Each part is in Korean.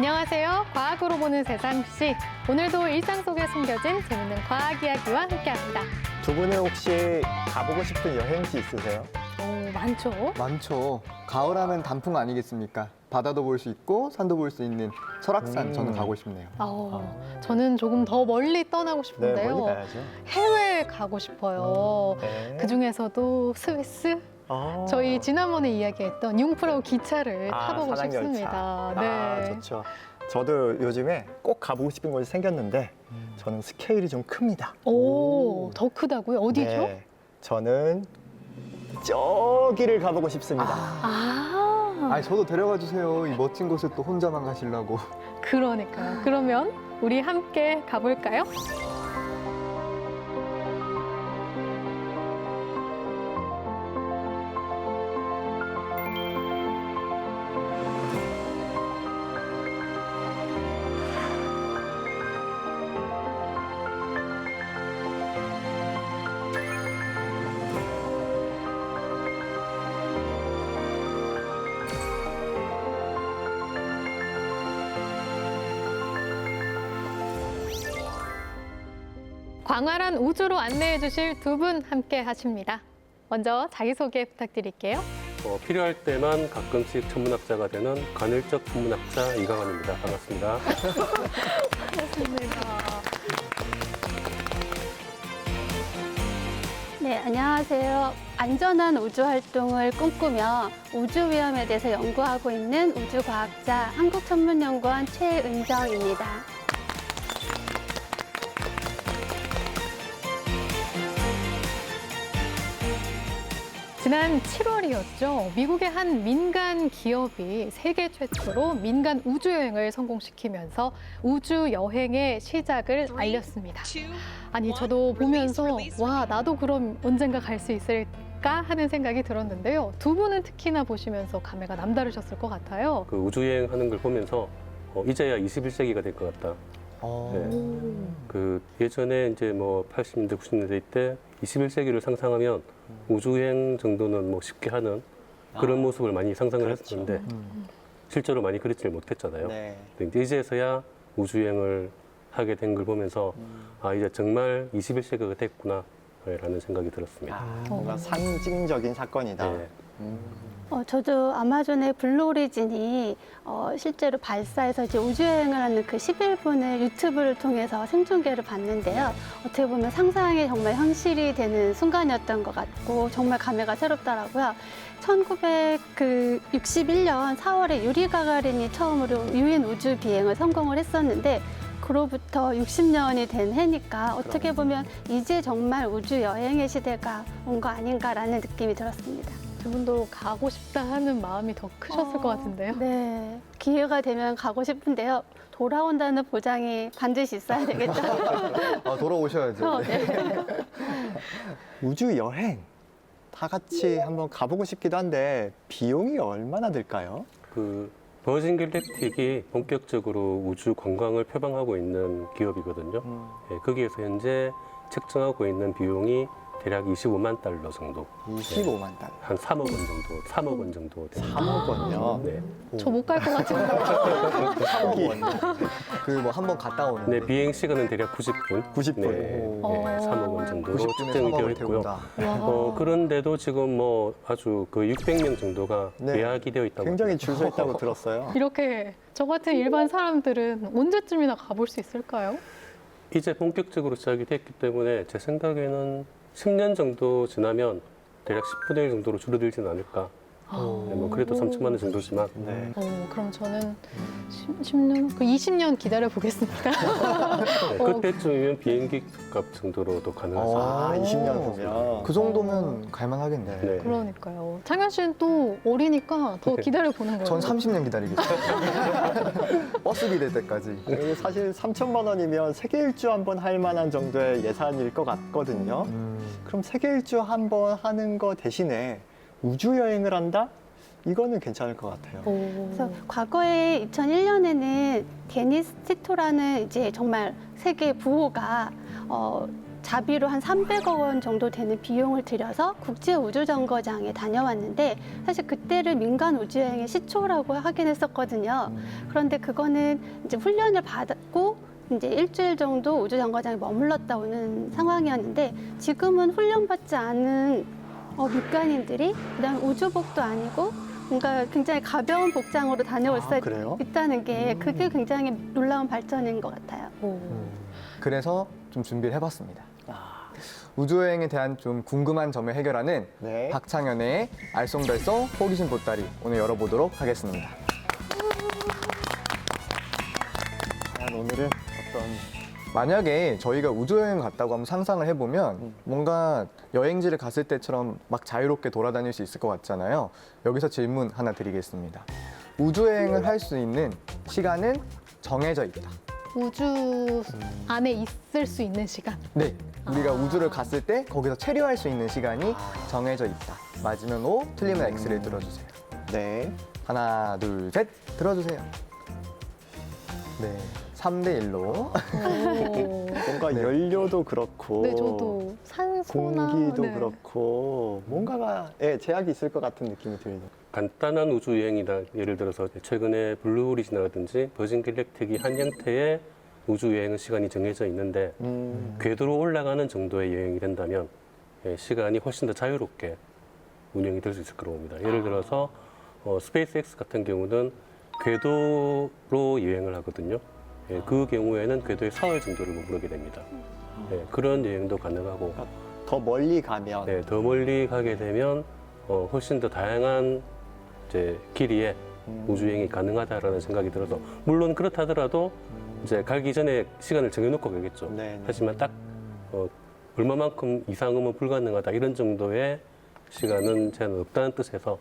안녕하세요. 과학으로 보는 세상씨. 오늘도 일상 속에 숨겨진 재밌는 과학 이야기와 함께합니다. 두 분은 혹시 가보고 싶은 여행지 있으세요? 많죠? 많죠. 가을하면 단풍 아니겠습니까? 바다도 볼 수 있고 산도 볼 수 있는 설악산 저는 가고 싶네요. 저는 조금 더 멀리 떠나고 네, 싶은데요. 멀리 가야죠. 해외에 가고 싶어요. 네. 그중에서도 스위스? 저희 지난번에 이야기했던 융프라우 기차를 타보고 산악열차. 싶습니다. 네. 좋죠. 저도 요즘에 꼭 가보고 싶은 곳이 생겼는데 저는 스케일이 좀 큽니다. 오, 더 크다고요? 어디죠? 네, 저는 저기를 가보고 싶습니다. 아니 저도 데려가 주세요. 이 멋진 곳에 또 혼자만 가시려고. 그러니까요. 그러면 우리 함께 가볼까요? 광활한 우주로 안내해 주실 두 분 함께 하십니다. 먼저 자기소개 부탁드릴게요. 필요할 때만 가끔씩 천문학자가 되는 간헐적 천문학자 이강환입니다. 반갑습니다. 반갑습니다. 네, 안녕하세요. 안전한 우주 활동을 꿈꾸며 우주 위험에 대해서 연구하고 있는 우주과학자 한국천문연구원 최은정입니다. 지난 7월이었죠. 미국의 한 민간 기업이 세계 최초로 민간 우주 여행을 성공시키면서 우주 여행의 시작을 알렸습니다. 아니, 저도 보면서 와, 나도 그럼 언젠가 갈 수 있을까 하는 생각이 들었는데요. 두 분은 특히나 보시면서 감회가 남다르셨을 것 같아요. 그 우주여행 하는 걸 보면서 이제야 21세기가 될 것 같다. 그 예전에 이제 뭐 80년대, 90년대 때 21세기를 상상하면 우주여행 정도는 뭐 쉽게 하는 그런 모습을 많이 상상을 그렇죠. 했었는데 실제로 많이 그렇지를 못했잖아요. 네. 근데 이제서야 우주여행을 하게 된 걸 보면서 아, 이제 정말 21세기가 됐구나 라는 생각이 들었습니다. 뭔가 상징적인 사건이다. 네. 저도 아마존의 블루오리진이 실제로 발사해서 이제 우주여행을 하는 그 11분을 유튜브를 통해서 생중계를 봤는데요. 어떻게 보면 상상이 정말 현실이 되는 순간이었던 것 같고 정말 감회가 새롭더라고요. 1961년 4월에 유리 가가린이 처음으로 유인 우주 비행을 성공을 했었는데 그로부터 60년이 된 해니까 어떻게 보면 이제 정말 우주 여행의 시대가 온 거 아닌가라는 느낌이 들었습니다. 두 분도 가고 싶다 하는 마음이 더 크셨을 것 같은데요. 네, 기회가 되면 가고 싶은데요. 돌아온다는 보장이 반드시 있어야 되겠죠. 돌아오셔야죠. 네. 우주 여행 다 같이 한번 가보고 싶기도 한데 비용이 얼마나 들까요? 그 버진 갤렉틱이 본격적으로 우주 관광을 표방하고 있는 기업이거든요. 예, 거기에서 현재 책정하고 있는 비용이 대략 25만 달러 정도. 25만 달러. 한 3억 원 정도, 3억 원 정도 됩니다. 3억 원요? 네. 저 못 갈 것 같은데. 3억 원. 그 뭐 한 번 갔다 오는. 네, 비행 시간은 대략 90분. 90분. 네, 네, 3억 원 정도로 90분에 측정이 되어 3억을 있고요. 태운다. 그런데도 지금 뭐 아주 그 600명 정도가 네. 예약이 되어 있다고. 굉장히 줄 서 있다고 들었어요. 이렇게 저 같은 일반 사람들은 언제쯤이나 가볼 수 있을까요? 이제 본격적으로 시작이 됐기 때문에 제 생각에는 10년 정도 지나면 대략 10분의 1 정도로 줄어들지는 않을까. 네, 뭐 그래도 3천만 원 정도지만. 네. 그럼 저는 10년, 20년 기다려 보겠습니다. 네, 그때쯤이면 비행기 값 정도로도 가능하죠. 아, 20년 후면. 그 정도면 갈만하겠네. 네. 그러니까요. 창현 씨는 또 어리니까 더 기다려 보는 거예요. 전 30년 기다리겠습니다. 버스 기대 때까지. 사실 3천만 원이면 세계 일주 한 번 할 만한 정도의 예산일 것 같거든요. 그럼 세계 일주 한 번 하는 거 대신에 우주 여행을 한다? 이거는 괜찮을 것 같아요. 그래서 과거에 2001년에는 데니스 티토라는 이제 정말 세계 부호가 자비로 한 300억 원 정도 되는 비용을 들여서 국제우주정거장에 다녀왔는데 사실 그때를 민간 우주여행의 시초라고 하긴 했었거든요. 그런데 그거는 이제 훈련을 받고 이제 일주일 정도 우주정거장에 머물렀다 오는 상황이었는데 지금은 훈련받지 않은 민간인들이 그다음 우주복도 아니고 뭔가 굉장히 가벼운 복장으로 다녀올 수 그래요? 있다는 게 그게 굉장히 놀라운 발전인 것 같아요. 그래서 좀 준비를 해봤습니다. 우주여행에 대한 좀 궁금한 점을 해결하는 네. 박창현의 알쏭달쏭 호기심 보따리 오늘 열어보도록 하겠습니다. 과연 오늘은 어떤 만약에 저희가 우주여행 갔다고 한번 상상을 해보면 뭔가 여행지를 갔을 때처럼 막 자유롭게 돌아다닐 수 있을 것 같잖아요. 여기서 질문 하나 드리겠습니다. 우주여행을 할 수 있는 시간은 정해져 있다. 우주 안에 있을 수 있는 시간. 네, 우리가 우주를 갔을 때 거기서 체류할 수 있는 시간이 정해져 있다. 맞으면 O, 틀리면 X를 들어주세요. 네. 하나, 둘, 셋, 들어주세요. 네, 3대 1로. 뭔가 네. 연료도 그렇고 네, 저도 산소나 공기도 네. 그렇고 뭔가가 제약이 있을 것 같은 느낌이 들죠. 간단한 우주 여행이다. 예를 들어서 최근에 블루 오리진이라든지 버진 갤렉틱이 한 형태의 우주 여행은 시간이 정해져 있는데 궤도로 올라가는 정도의 여행이 된다면 시간이 훨씬 더 자유롭게 운영이 될 수 있을 거라고 봅니다. 예를 들어서 스페이스X 같은 경우는 궤도로 여행을 하거든요. 그 경우에는 궤도에 사흘 정도를 머무르게 됩니다. 그런 여행도 가능하고 더 멀리 가면 더 멀리 가게 되면 훨씬 더 다양한 이제 길이의 우주여행이 가능하다라는 생각이 들어서 물론 그렇다 하더라도 이제 가기 전에 시간을 정해놓고 가겠죠. 네. 하지만 딱 얼마만큼 이상은 불가능하다 이런 정도의 시간은 제한은 없다는 뜻에서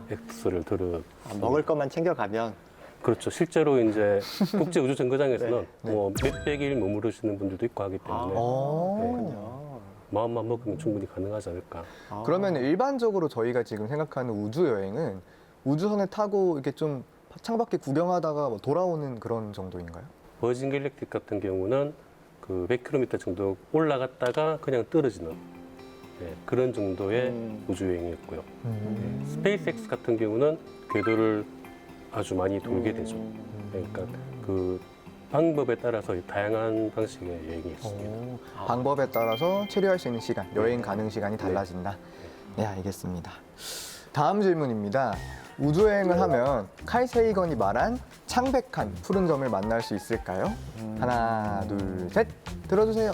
X를 들을 먹을 것만 챙겨가면 그렇죠. 실제로 이제 국제 우주 정거장에서는 네. 뭐 몇백 일 머무르시는 분들도 있고 하기 때문에 그렇군요. 마음만 먹으면 충분히 가능하지 않을까. 그러면 일반적으로 저희가 지금 생각하는 우주여행은 우주선을 타고 이렇게 좀 창밖에 구경하다가 뭐 돌아오는 그런 정도인가요? 버진 갤렉틱 같은 경우는 그 100km 정도 올라갔다가 그냥 떨어지는 그런 정도의 우주여행이었고요. 스페이스X 같은 경우는 궤도를 아주 많이 돌게 되죠. 그러니까 그 방법에 따라서 다양한 방식의 여행이 있습니다. 방법에 따라서 체류할 수 있는 시간, 여행 가능 시간이 달라진다. 네, 알겠습니다. 다음 질문입니다. 우주여행을 하면 칼 세이건이 말한 창백한 푸른 점을 만날 수 있을까요? 하나, 둘, 셋, 들어주세요.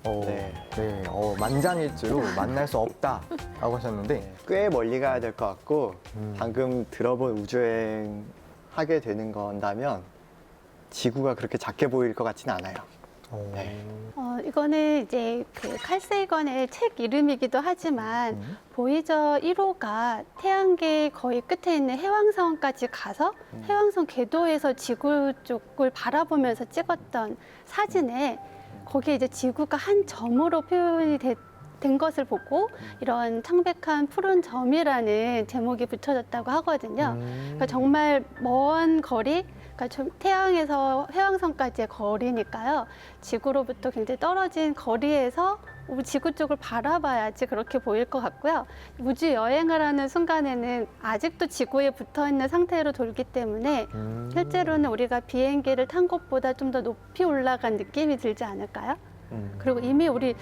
네. 네, 만장일치로 만날 수 없다라고 하셨는데 꽤 멀리 가야 될 것 같고 방금 들어본 우주여행 하게 되는 건다면 지구가 그렇게 작게 보일 것 같지는 않아요. 네. 이거는 이제 그 칼세이건의 책 이름이기도 하지만 보이저 1호가 태양계 거의 끝에 있는 해왕성까지 가서 해왕성 궤도에서 지구 쪽을 바라보면서 찍었던 사진에 거기에 이제 지구가 한 점으로 표현이 된 것을 보고 이런 창백한 푸른 점이라는 제목이 붙여졌다고 하거든요. 그러니까 정말 먼 거리, 그러니까 태양에서 해왕성까지의 거리니까요. 지구로부터 굉장히 떨어진 거리에서 지구 쪽을 바라봐야지 그렇게 보일 것 같고요. 우주 여행을 하는 순간에는 아직도 지구에 붙어 있는 상태로 돌기 때문에 실제로는 우리가 비행기를 탄 곳보다 좀 더 높이 올라간 느낌이 들지 않을까요? 그리고 이미 우리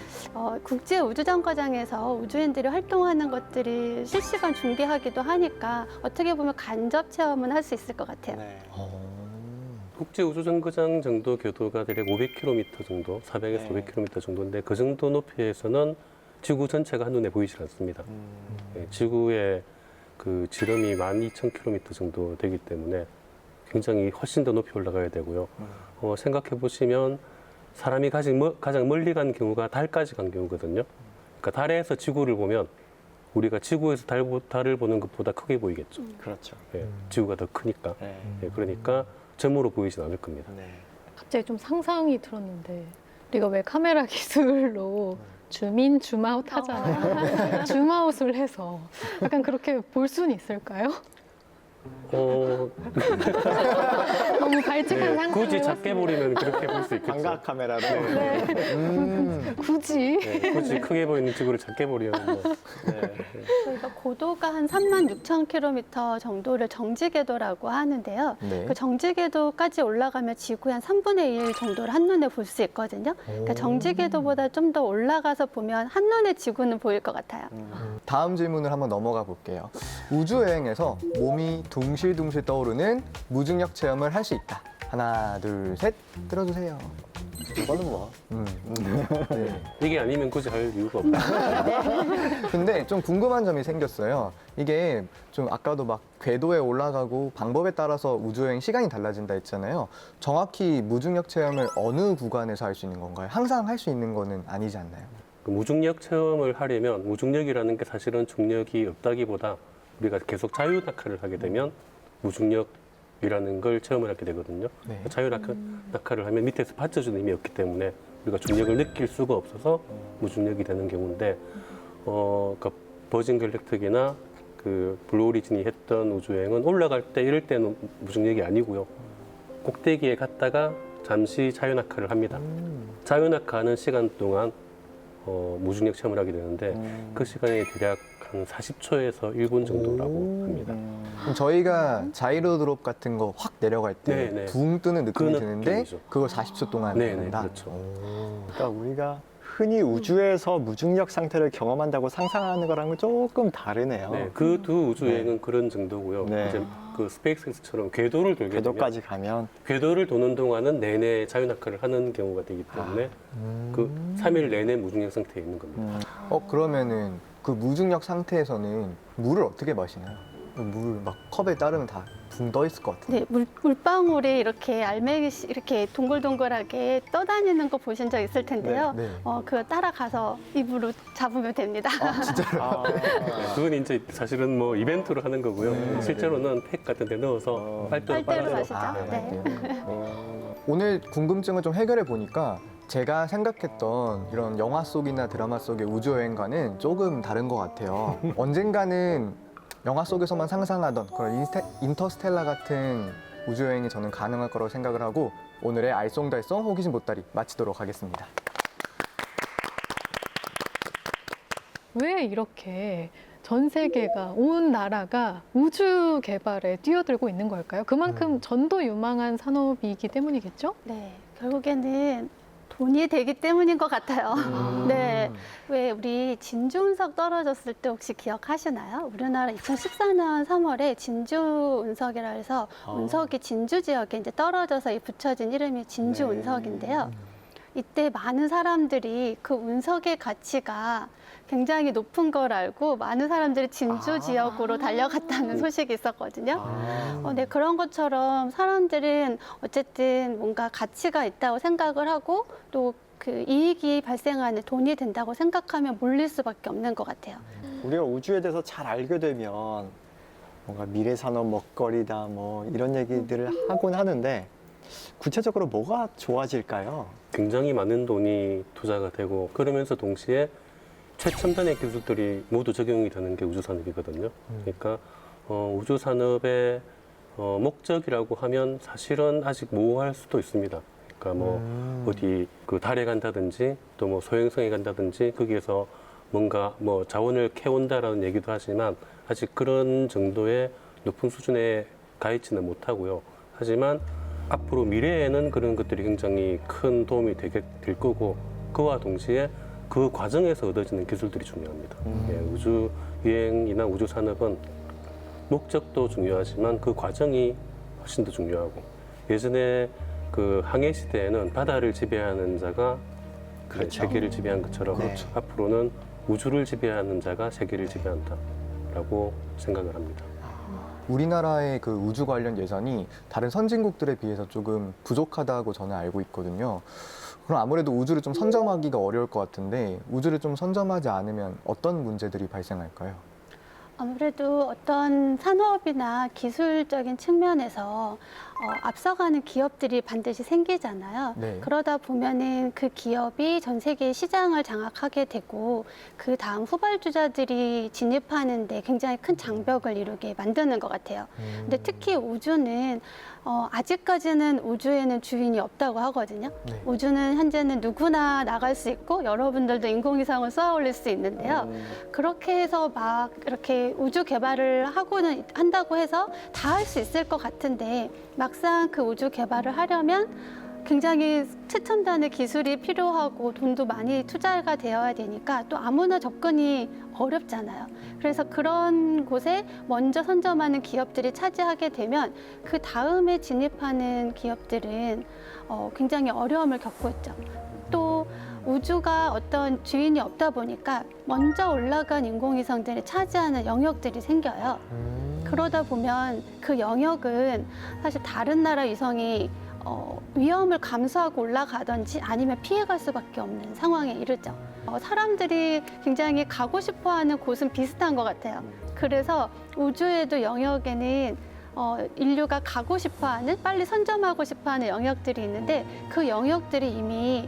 국제 우주정거장에서 우주인들이 활동하는 것들이 실시간 중계하기도 하니까 어떻게 보면 간접 체험은 할 수 있을 것 같아요. 네. 국제 우주 정거장 정도 궤도가 대략 500km 정도, 400에서 500km 정도인데 그 정도 높이에서는 지구 전체가 한눈에 보이질 않습니다. 지구의 그 지름이 12,000km 정도 되기 때문에 굉장히 훨씬 더 높이 올라가야 되고요. 생각해 보시면 사람이 가장 멀리 간 경우가 달까지 간 경우거든요. 그러니까 달에서 지구를 보면 우리가 지구에서 달을 보는 것보다 크게 보이겠죠. 그렇죠. 지구가 더 크니까. 네. 그러니까 점으로 보이진 않을 겁니다. 네. 갑자기 좀 상상이 들었는데 우리가 왜 카메라 기술로 줌인, 줌아웃 하잖아요. 줌아웃을 해서 약간 그렇게 볼 수는 있을까요? 어, 너무 발칙한 네, 상상을 굳이 작게 해봤습니다. 보리면 그렇게 볼 수 있겠죠. 광각 카메라로. 굳이. 네, 굳이 크게 보이는 지구를 작게 보려면 뭐. 네. 저희가 고도가 한 36,000km 정도를 정지궤도라고 하는데요. 네. 그 정지궤도까지 올라가면 지구의 한 3분의 1 정도를 한눈에 볼 수 있거든요. 그러니까 정지궤도보다 좀 더 올라가서 보면 한눈에 지구는 보일 것 같아요. 다음 질문을 한번 넘어가 볼게요. 우주 여행에서 몸이 둥실둥실 떠오르는 무중력 체험을 할 수 있다. 하나, 둘, 셋. 들어주세요. 이거는 뭐. 네. 이게 아니면 굳이 할 이유가 없다. 근데 좀 궁금한 점이 생겼어요. 이게 좀 아까도 막 궤도에 올라가고 방법에 따라서 우주여행 시간이 달라진다 했잖아요. 정확히 무중력 체험을 어느 구간에서 할 수 있는 건가요? 항상 할 수 있는 거는 아니지 않나요? 그 무중력 체험을 하려면 무중력이라는 게 사실은 중력이 없다기보다 우리가 계속 자유낙하를 하게 되면 무중력이라는 걸 체험을 하게 되거든요. 네. 자유낙하를 하면 밑에서 받쳐주는 힘이 없기 때문에 우리가 중력을 느낄 수가 없어서 무중력이 되는 경우인데, 그 버진 갤럭틱이나 그 블루 오리진이 했던 우주여행은 올라갈 때 이럴 때는 무중력이 아니고요. 꼭대기에 갔다가 잠시 자유낙하를 합니다. 자유낙하하는 시간 동안 무중력 체험을 하게 되는데 그 시간이 대략 한 40초에서 1분 정도라고 합니다. 그럼 저희가 자이로 드롭 같은 거 확 내려갈 때 네, 네. 붕 뜨는 느낌이 그 드는데 느낌이죠. 그걸 40초 동안 네, 네, 한다? 그렇죠. 그러니까 우리가 흔히 우주에서 무중력 상태를 경험한다고 상상하는 거랑은 조금 다르네요. 네, 그 두 우주여행은 그런 정도고요. 네. 이제 그 스페이스X처럼 궤도를 돌게 되면 궤도까지 가면 궤도를 도는 동안은 내내 자유낙하를 하는 경우가 되기 때문에 그 3일 내내 무중력 상태에 있는 겁니다. 그러면은 그 무중력 상태에서는 물을 어떻게 마시나요? 물 막 컵에 따르면 다 붕 떠 있을 것 같은데. 네, 물방울이 이렇게 알맹이 이렇게 동글동글하게 떠다니는 거 보신 적 있을 텐데요. 네. 그거 따라가서 입으로 잡으면 됩니다. 그건 이제 사실은 뭐 이벤트로 하는 거고요. 네. 실제로는 팩 같은 데 넣어서 빨대로 빨대로 빨아서 마시죠. 네. 오늘 궁금증을 좀 해결해 보니까 제가 생각했던 이런 영화 속이나 드라마 속의 우주여행과는 조금 다른 것 같아요. 언젠가는 영화 속에서만 상상하던 그런 인터스텔라 같은 우주여행이 저는 가능할 거라고 생각을 하고 오늘의 알쏭달쏭 호기심 보따리 마치도록 하겠습니다. 왜 이렇게 전 세계가, 온 나라가 우주 개발에 뛰어들고 있는 걸까요? 그만큼 전도 유망한 산업이기 때문이겠죠? 네, 결국에는 돈이 되기 때문인 것 같아요. 네, 왜 우리 진주 운석 떨어졌을 때 혹시 기억하시나요? 우리나라 2014년 3월에 진주 운석이라 해서 운석이 진주 지역에 이제 떨어져서 붙여진 이름이 진주 네. 운석인데요. 이때 많은 사람들이 그 운석의 가치가 굉장히 높은 걸 알고 많은 사람들이 진주 지역으로 달려갔다는 소식이 있었거든요. 네, 그런 것처럼 사람들은 어쨌든 뭔가 가치가 있다고 생각을 하고 또 그 이익이 발생하는 돈이 된다고 생각하면 몰릴 수밖에 없는 것 같아요. 우리가 우주에 대해서 잘 알게 되면 뭔가 미래 산업 먹거리다 뭐 이런 얘기들을 하곤 하는데 구체적으로 뭐가 좋아질까요? 굉장히 많은 돈이 투자가 되고 그러면서 동시에 최첨단의 기술들이 모두 적용이 되는 게 우주산업이거든요. 그러니까 우주 산업의 목적이라고 하면 사실은 아직 모호할 수도 있습니다. 그러니까 뭐 어디 그 달에 간다든지 또 뭐 소행성에 간다든지 거기에서 뭔가 뭐 자원을 캐온다라는 얘기도 하지만 아직 그런 정도의 높은 수준에 가 있지는 못하고요. 하지만 앞으로 미래에는 그런 것들이 굉장히 큰 도움이 될 거고 그와 동시에 그 과정에서 얻어지는 기술들이 중요합니다. 예, 우주 여행이나 우주 산업은 목적도 중요하지만 그 과정이 훨씬 더 중요하고 예전에 그 항해 시대에는 바다를 지배하는 자가 그렇죠. 세계를 지배한 것처럼 그렇죠. 앞으로는 우주를 지배하는 자가 세계를 지배한다라고 생각을 합니다. 우리나라의 그 우주 관련 예산이 다른 선진국들에 비해서 조금 부족하다고 저는 알고 있거든요. 그럼 아무래도 우주를 좀 선점하기가 어려울 것 같은데 우주를 좀 선점하지 않으면 어떤 문제들이 발생할까요? 아무래도 어떤 산업이나 기술적인 측면에서 앞서가는 기업들이 반드시 생기잖아요. 네. 그러다 보면은 그 기업이 전 세계 시장을 장악하게 되고 그 다음 후발주자들이 진입하는데 굉장히 큰 장벽을 이루게 만드는 것 같아요. 근데 특히 우주는 아직까지는 우주에는 주인이 없다고 하거든요. 네. 우주는 현재는 누구나 나갈 수 있고 여러분들도 인공위성을 쏘아 올릴 수 있는데요. 그렇게 해서 막 이렇게 우주 개발을 한다고 해서 다 할 수 있을 것 같은데 막상 그 우주 개발을 하려면 굉장히 최첨단의 기술이 필요하고 돈도 많이 투자가 되어야 되니까 또 아무나 접근이 어렵잖아요. 그래서 그런 곳에 먼저 선점하는 기업들이 차지하게 되면 그 다음에 진입하는 기업들은 굉장히 어려움을 겪고 있죠. 또 우주가 어떤 주인이 없다 보니까 먼저 올라간 인공위성들이 차지하는 영역들이 생겨요. 그러다 보면 그 영역은 사실 다른 나라 위성이 위험을 감수하고 올라가든지 아니면 피해갈 수밖에 없는 상황에 이르죠. 사람들이 굉장히 가고 싶어하는 곳은 비슷한 것 같아요. 그래서 우주에도 영역에는 인류가 가고 싶어하는, 빨리 선점하고 싶어하는 영역들이 있는데 그 영역들이 이미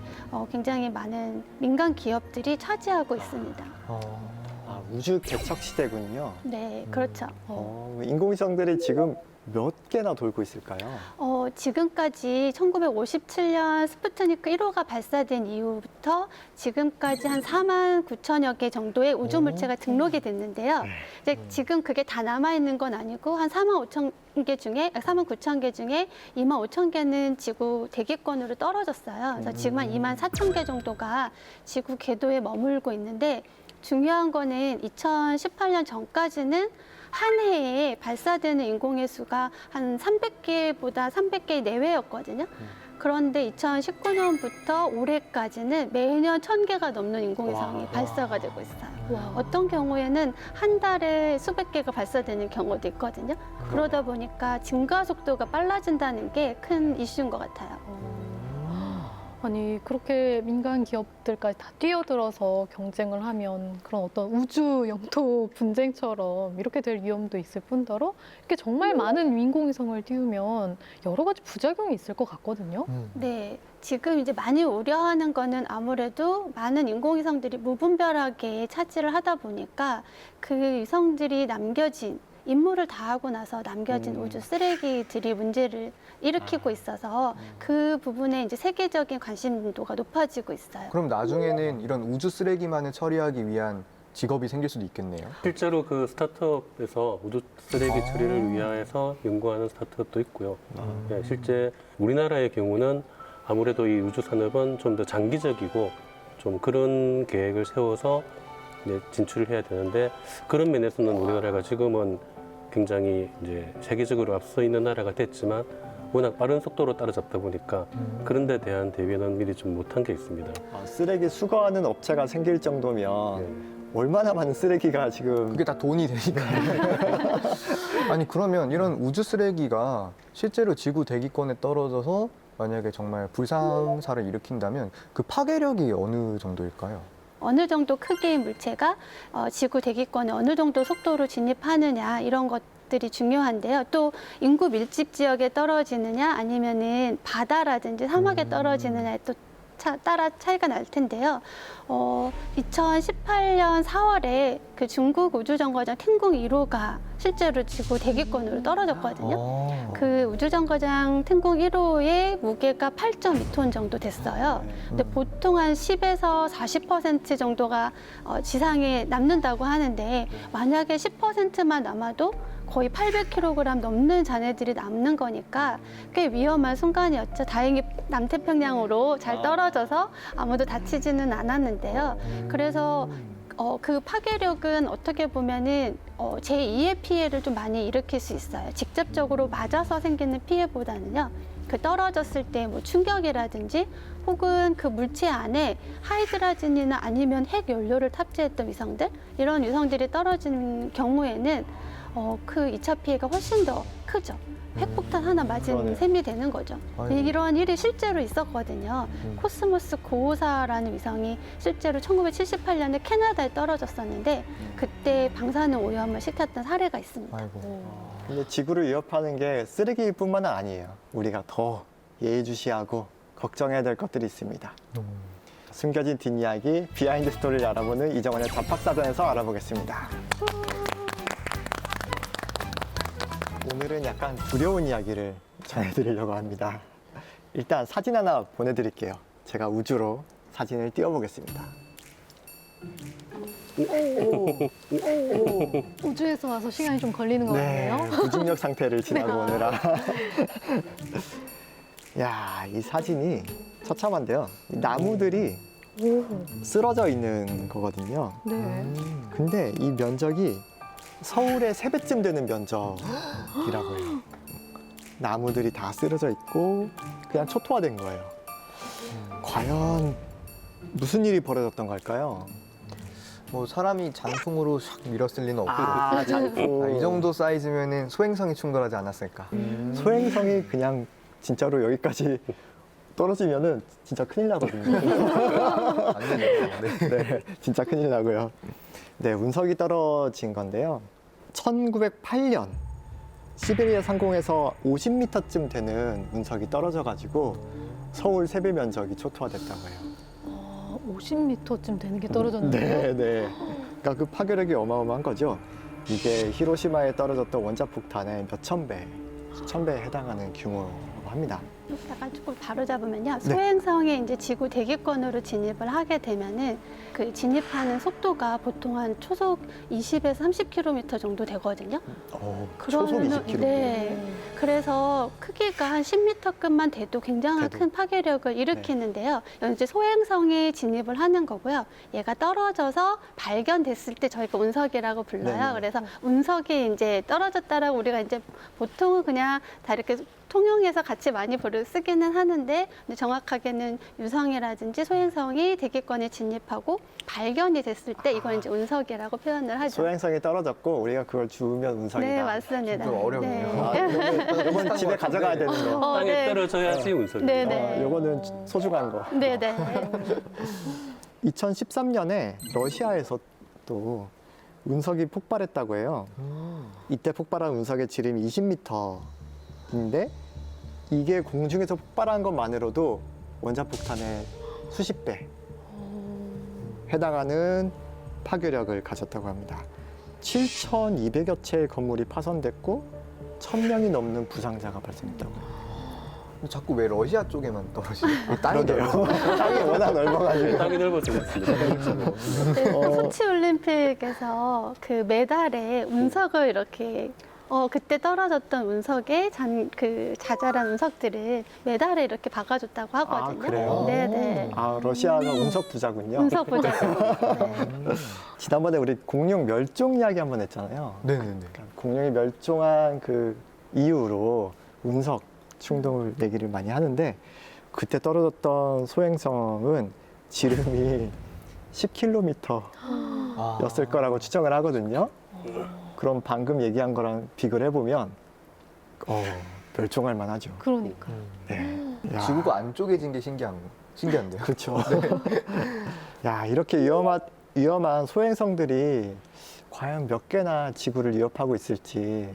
굉장히 많은 민간 기업들이 차지하고 있습니다. 아, 우주 개척 시대군요. 네, 그렇죠. 인공위성들이 지금 몇 개나 돌고 있을까요? 지금까지 1957년 스푸트니크 1호가 발사된 이후부터 지금까지 한 4만 9천여 개 정도의 우주 물체가 등록이 됐는데요. 이제 지금 그게 다 남아 있는 건 아니고 한 4만 9천 개 중에 2만 5천 개는 지구 대기권으로 떨어졌어요. 그래서 지금 한 2만 4천 개 정도가 지구 궤도에 머물고 있는데 중요한 거는 2018년 전까지는 한 해에 발사되는 인공의 수가 한 300개보다 300개 내외였거든요. 그런데 2019년부터 올해까지는 매년 1000개가 넘는 인공위성이 발사가 되고 있어요. 어떤 경우에는 한 달에 수백 개가 발사되는 경우도 있거든요. 그러다 보니까 증가 속도가 빨라진다는 게 큰 이슈인 것 같아요. 아니 그렇게 민간 기업들까지 다 뛰어들어서 경쟁을 하면 그런 어떤 우주 영토 분쟁처럼 이렇게 될 위험도 있을 뿐더러 이렇게 정말 많은 인공위성을 띄우면 여러 가지 부작용이 있을 것 같거든요. 네, 지금 이제 많이 우려하는 거는 아무래도 많은 인공위성들이 무분별하게 차지를 하다 보니까 그 위성들이 남겨진 임무를 다하고 나서 남겨진 우주 쓰레기들이 문제를 일으키고 있어서 그 부분에 이제 세계적인 관심도가 높아지고 있어요. 그럼 나중에는 이런 우주 쓰레기만을 처리하기 위한 직업이 생길 수도 있겠네요. 실제로 그 스타트업에서 우주 쓰레기 처리를 위해서 연구하는 스타트업도 있고요. 네, 실제 우리나라의 경우는 아무래도 이 우주 산업은 좀 더 장기적이고 좀 그런 계획을 세워서 진출을 해야 되는데 그런 면에서는 우리나라가 지금은 굉장히 이제 세계적으로 앞서 있는 나라가 됐지만 워낙 빠른 속도로 따라잡다 보니까 그런 데 대한 대비는 미리 좀 못한 게 있습니다. 쓰레기 수거하는 업체가 생길 정도면 네. 얼마나 많은 쓰레기가 지금 그게 다 돈이 되니까. 아니 그러면 이런 우주 쓰레기가 실제로 지구 대기권에 떨어져서 만약에 정말 불상사를 일으킨다면 그 파괴력이 어느 정도일까요? 어느 정도 크기의 물체가 지구 대기권에 어느 정도 속도로 진입하느냐 이런 것들이 중요한데요. 또 인구 밀집 지역에 떨어지느냐 아니면은 바다라든지 사막에 떨어지느냐에 또 따라 차이가 날 텐데요. 2018년 4월에 그 중국 우주정거장天宫 1호가 실제로 지구 대기권으로 떨어졌거든요. 그 우주정거장天宫 1호의 무게가 8.2톤 정도 됐어요. 근데 보통 한 10에서 40% 정도가 지상에 남는다고 하는데 만약에 10%만 남아도 거의 800kg 넘는 잔해들이 남는 거니까 꽤 위험한 순간이었죠. 다행히 남태평양으로 잘 떨어져서 아무도 다치지는 않았는데요. 그래서 그 파괴력은 어떻게 보면은 제2의 피해를 좀 많이 일으킬 수 있어요. 직접적으로 맞아서 생기는 피해보다는요. 그 떨어졌을 때 뭐 충격이라든지 혹은 그 물체 안에 하이드라진이나 아니면 핵 연료를 탑재했던 위성들 이런 위성들이 떨어지는 경우에는 그 2차 피해가 훨씬 더 크죠. 핵폭탄 하나 맞은 그러네요. 셈이 되는 거죠. 아이고. 이런 일이 실제로 있었거든요. 코스모스 954라는 위성이 실제로 1978년에 캐나다에 떨어졌었는데 그때 방사능 오염을 시켰던 사례가 있습니다. 아이고. 근데 지구를 위협하는 게 쓰레기뿐만 아니에요. 우리가 더 예의주시하고 걱정해야 될 것들이 있습니다. 숨겨진 뒷이야기, 비하인드 스토리를 알아보는 이정원의 잡학사전에서 알아보겠습니다. 오늘은 약간 두려운 이야기를 전해드리려고 합니다. 일단 사진 하나 보내드릴게요. 제가 우주로 사진을 띄워보겠습니다. 우주에서 와서 시간이 좀 걸리는 것 같네요. 무중력 상태를 지나고 오느라. 야, 이 사진이 처참한데요. 이 나무들이 쓰러져 있는 거거든요. 네. 근데 이 면적이 서울의 3배쯤 되는 면적이라고 해요. 나무들이 다 쓰러져 있고 그냥 초토화된 거예요. 과연 무슨 일이 벌어졌던 걸까요? 뭐 사람이 장풍으로 샥 밀었을 리는 없고 장풍. 이 정도 사이즈면은 소행성이 충돌하지 않았을까. 소행성이 그냥 진짜로 여기까지 떨어지면은 진짜 큰일 나거든요. 안 되네요. 네. 네, 진짜 큰일 나고요. 네, 운석이 떨어진 건데요. 1908년 시베리아 상공에서 50m쯤 되는 운석이 떨어져가지고 서울 세배 면적이 초토화됐다고 해요. 50m쯤 되는 게 떨어졌네요. 네, 네. 그러니까 그 파괴력이 어마어마한 거죠. 이게 히로시마에 떨어졌던 원자 폭탄의 몇천 배, 수천 배에 해당하는 규모라고 합니다. 약간 조금 바로 잡으면요. 네. 소행성이 이제 지구 대기권으로 진입을 하게 되면은 그 진입하는 속도가 보통 한 초속 20에서 30km 정도 되거든요. 초속 20km. 네. 그래서 크기가 한 10m급만 돼도 굉장한 돼도. 큰 파괴력을 일으키는데요. 이제 소행성이 진입을 하는 거고요. 얘가 떨어져서 발견됐을 때 저희가 운석이라고 불러요. 네네. 그래서 운석이 이제 떨어졌다라고 우리가 이제 보통은 그냥 다 이렇게 통용해서 같이 많이 쓰기는 하는데 근데 정확하게는 유성이라든지 소행성이 대기권에 진입하고 발견이 됐을 때 이건 이제 운석이라고 표현을 하죠. 소행성이 떨어졌고 우리가 그걸 주우면 운석이다. 네, 맞습니다. 좀 어렵네요. 이건 집에 가져가야 되는 거. 땅에 네. 떨어져야지 운석이. 네네. 요거는 소중한 거. 네네. 2013년에 러시아에서 또 운석이 폭발했다고 해요. 이때 폭발한 운석의 지름이 20m인데 이게 공중에서 폭발한 것만으로도 원자폭탄의 수십 배 해당하는 파괴력을 가졌다고 합니다. 7,200여 채의 건물이 파손됐고 1,000명이 넘는 부상자가 발생했다고 합니다. 자꾸 왜 러시아 쪽에만 떨어지죠? 땅이 그러게요. 땅이 워낙 넓어가지고. 땅이 넓어서 그렇습니다. 네, 소치 올림픽에서 그 메달에 운석을 이렇게 그때 떨어졌던 운석에 그 자잘한 운석들을 메달에 이렇게 박아줬다고 하거든요. 그래요? 네네. 러시아가 운석 부자군요. 운석 보자고. 네. 지난번에 우리 공룡 멸종 이야기 한번 했잖아요. 네네네. 그러니까 공룡이 멸종한 그 이후로 운석 충돌 얘기를 많이 하는데 그때 떨어졌던 소행성은 지름이 10km였을 거라고 추정을 하거든요. 그럼 방금 얘기한 거랑 비교를 해보면 멸종할 만하죠. 그러니까. 네. 야, 지구가 안 쪼개진 게 신기한데요. 그렇죠. 야, 이렇게 위험한 소행성들이 과연 몇 개나 지구를 위협하고 있을지